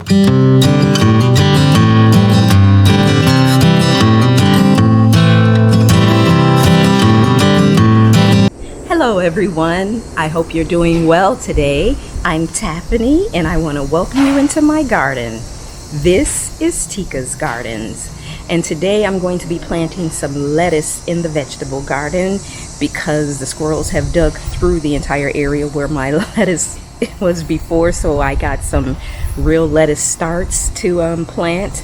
Hello everyone, I hope you're doing well today. I'm Tiffany and I want to welcome you into my garden. This is Tika's Gardens, and today I'm going to be planting some lettuce in the vegetable garden because the squirrels have dug through the entire area where my lettuce was before, so I got some real lettuce starts to plant.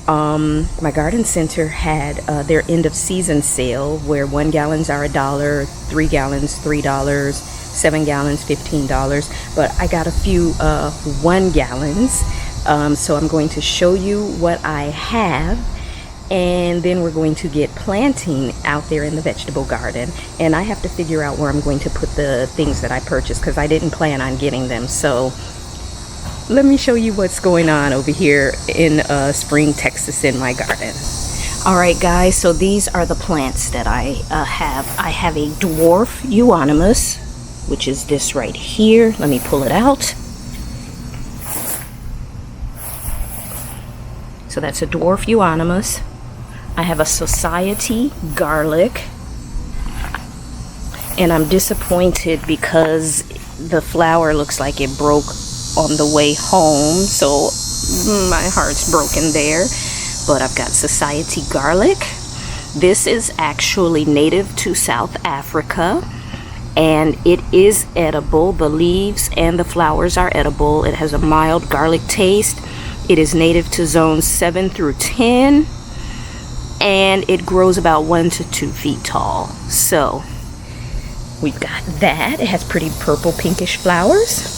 My garden center had their end of season sale where 1 gallons are $1, 3 gallons $3, 7 gallons $15, but I got a few 1 gallons, so I'm going to show you what I have, and then we're going to get planting out there in the vegetable garden. And I have to figure out where I'm going to put the things that I purchased because I didn't plan on getting them. So let me show you what's going on over here in Spring, Texas in my garden. Alright guys, so these are the plants that I have. I have a dwarf euonymus, which is this right here. Let me pull it out. So that's a dwarf euonymus. I have a society garlic. And I'm disappointed because the flower looks like it broke on the way home, so my heart's broken there. But I've got society garlic. This is actually native to South Africa and it is edible. The leaves and the flowers are edible. It has a mild garlic taste. It is native to zones 7 through 10 and it grows about 1 to 2 feet tall. So we've got that. It has pretty purple pinkish flowers.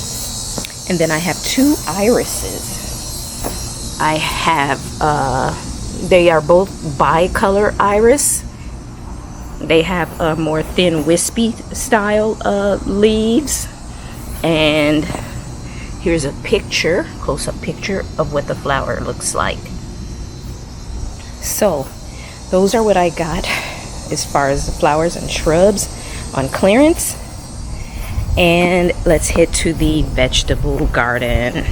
And then I have 2 irises. I have, they are both bicolor iris. They have a more thin wispy style leaves. And here's a picture, close-up picture of what the flower looks like. So those are what I got as far as the flowers and shrubs on clearance. And let's head to the vegetable garden.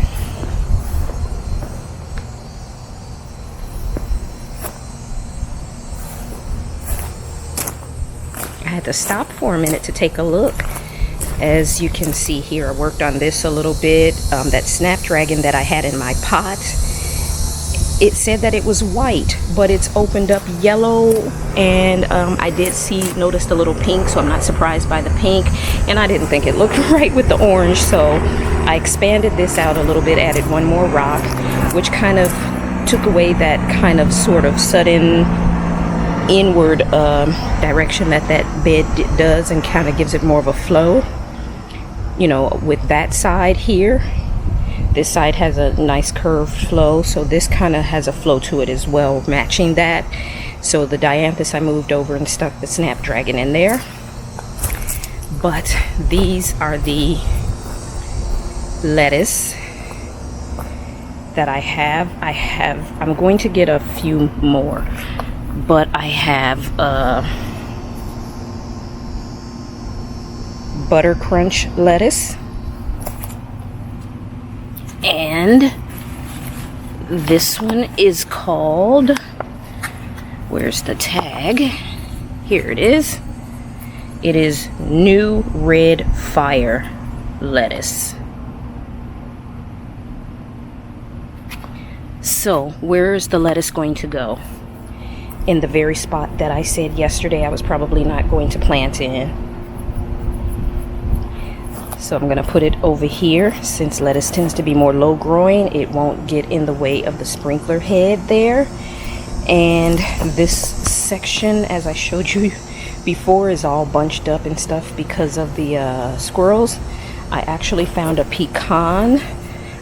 I had to stop for a minute to take a look. As you can see here, I worked on this a little bit. That snapdragon that I had in my pot, it said that it was white, but it's opened up yellow, and I did noticed a little pink, so I'm not surprised by the pink, and I didn't think it looked right with the orange, so I expanded this out a little bit, added 1 more rock, which kind of took away that kind of sort of sudden inward direction that bed does, and kind of gives it more of a flow, you know, with that side here. This side has a nice curved flow, so this kind of has a flow to it as well, matching that. So the dianthus I moved over and stuck the snapdragon in there. But these are the lettuce that I have. I'm going to get a few more, but I have butter crunch lettuce. And this one is called, where's the tag? Here it is. It is New Red Fire lettuce. So where's the lettuce going to go? In the very spot that I said yesterday I was probably not going to plant in. So I'm going to put it over here. Since lettuce tends to be more low growing, it won't get in the way of the sprinkler head there. And this section, as I showed you before, is all bunched up and stuff because of the squirrels. I actually found a pecan.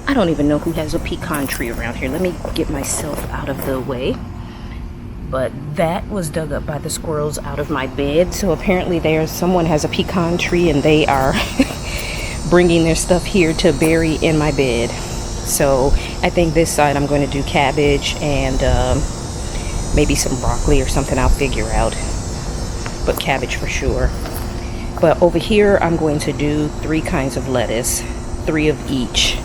I don't even know who has a pecan tree around here. Let me get myself out of the way. But that was dug up by the squirrels out of my bed. So apparently someone has a pecan tree and they are bringing their stuff here to bury in my bed. So I think this side I'm going to do cabbage and maybe some broccoli or something. I'll figure out, but cabbage for sure. But over here I'm going to do 3 kinds of lettuce, 3 of each.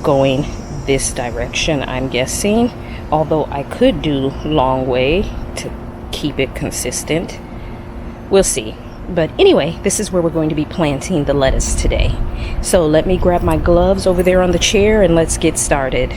going this direction, I'm guessing. Although I could do long way to keep it consistent. We'll see. But anyway, this is where we're going to be planting the lettuce today. So let me grab my gloves over there on the chair and let's get started.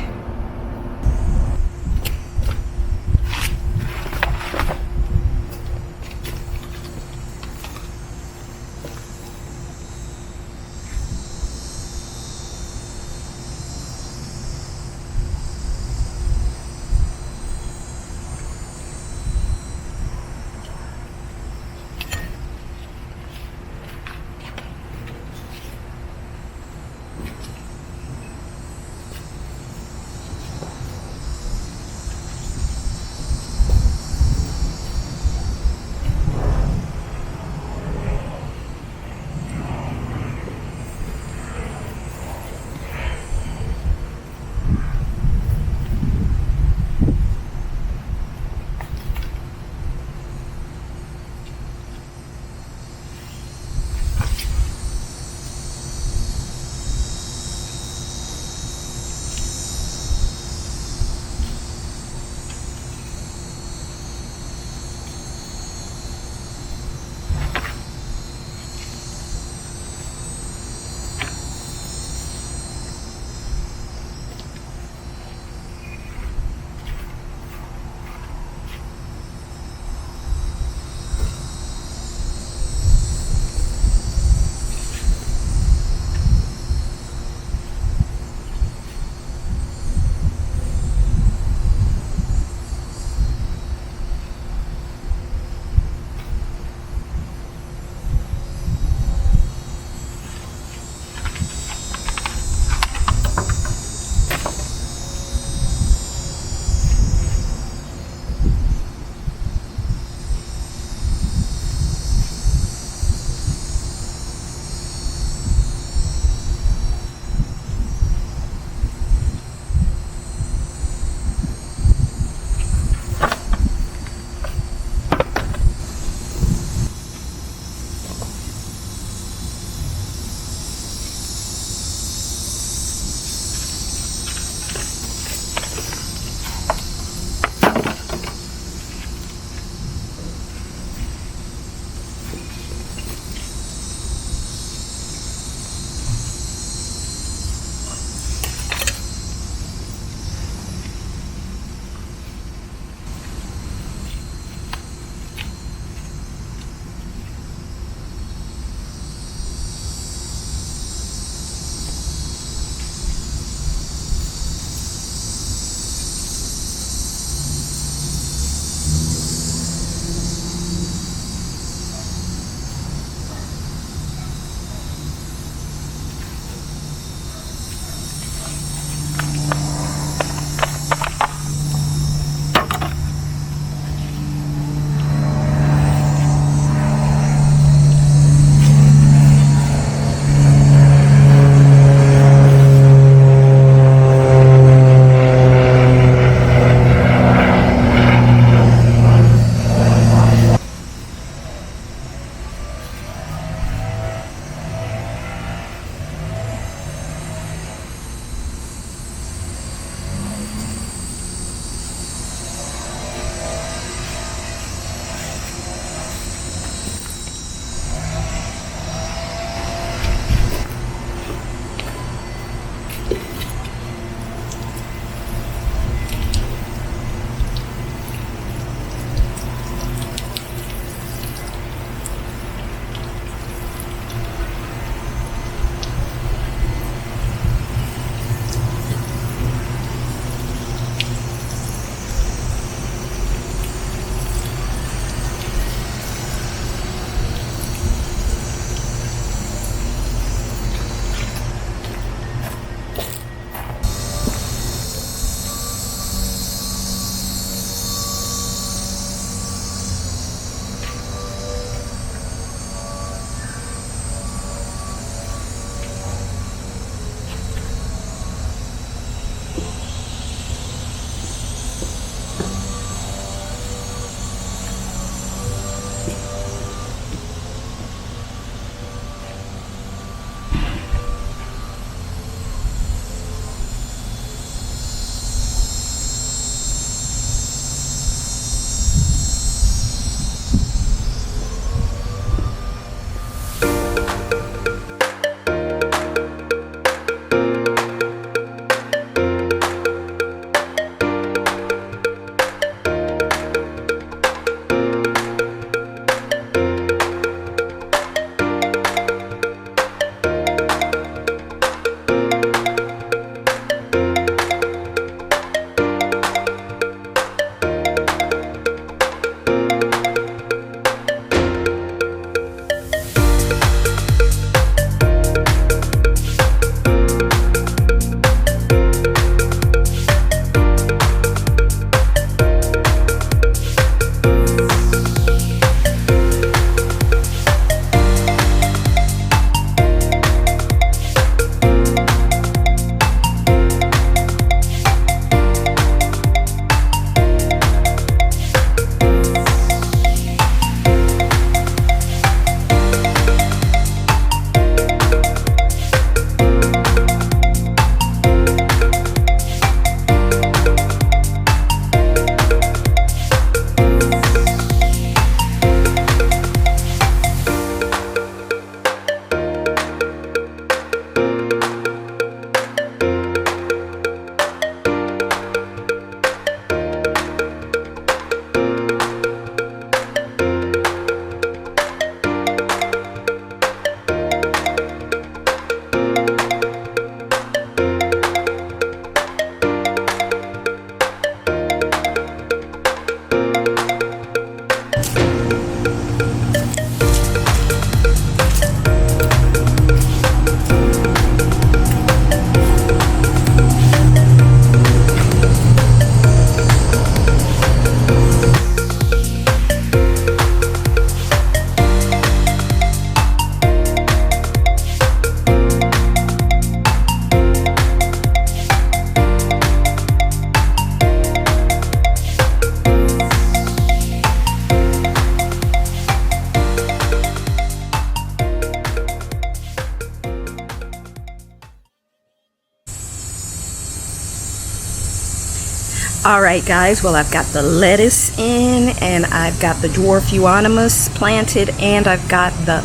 All right, guys, well, I've got the lettuce in, and I've got the dwarf euonymus planted, and I've got the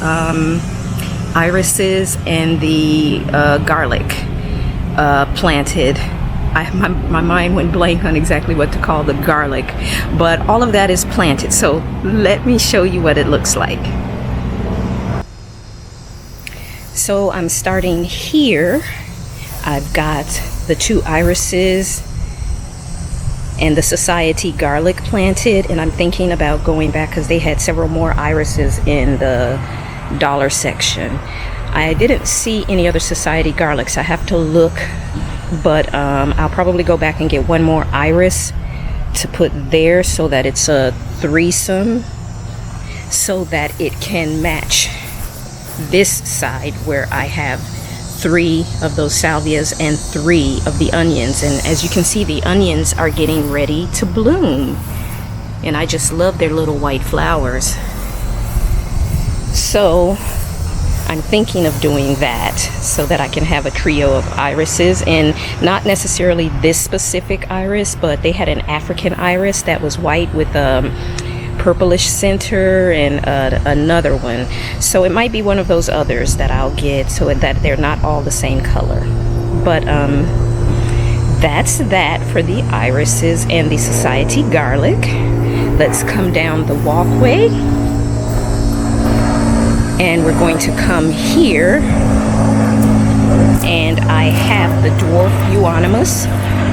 irises and the garlic planted. My mind went blank on exactly what to call the garlic, but all of that is planted. So let me show you what it looks like. So I'm starting here. I've got the 2 irises and the society garlic planted, and I'm thinking about going back because they had several more irises in the dollar section. I didn't see any other society garlics. I have to look, but I'll probably go back and get one more iris to put there so that it's a threesome, so that it can match this side where I have 3 of those salvias and 3 of the onions. And as you can see, the onions are getting ready to bloom, and I just love their little white flowers. So I'm thinking of doing that so that I can have a trio of irises, and not necessarily this specific iris, but they had an African iris that was white with purplish center and another one. So it might be one of those others that I'll get, so that they're not all the same color. But that's that for the irises and the society garlic. Let's come down the walkway, and we're going to come here, and I have the dwarf euonymus,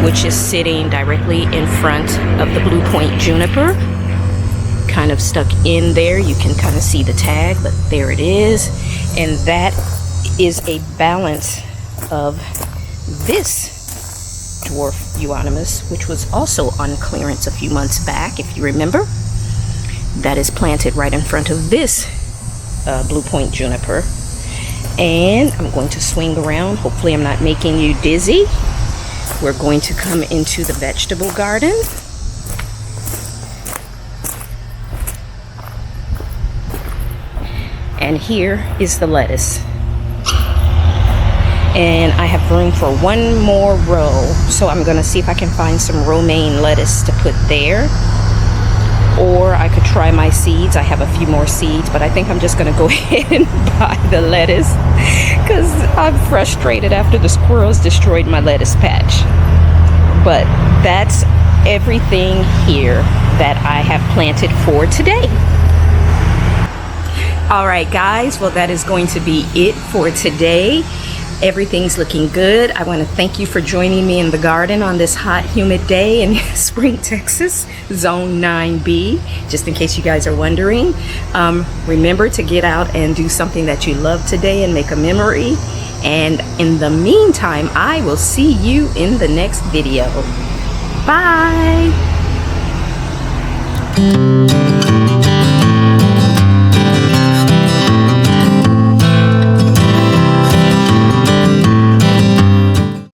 which is sitting directly in front of the Blue Point juniper, kind of stuck in there. You can kind of see the tag, but there it is. And that is a balance of this dwarf euonymus, which was also on clearance a few months back, if you remember. That is planted right in front of this Blue Point juniper. And I'm going to swing around. Hopefully I'm not making you dizzy. We're going to come into the vegetable garden. And here is the lettuce. And I have room for one more row, so I'm gonna see if I can find some romaine lettuce to put there. Or I could try my seeds. I have a few more seeds, but I think I'm just gonna go ahead and buy the lettuce because I'm frustrated after the squirrels destroyed my lettuce patch. But that's everything here that I have planted for today. All right, guys, well, that is going to be it for today. Everything's looking good. I want to thank you for joining me in the garden on this hot, humid day in Spring, Texas, Zone 9B, just in case you guys are wondering. Remember to get out and do something that you love today and make a memory. And in the meantime, I will see you in the next video. Bye.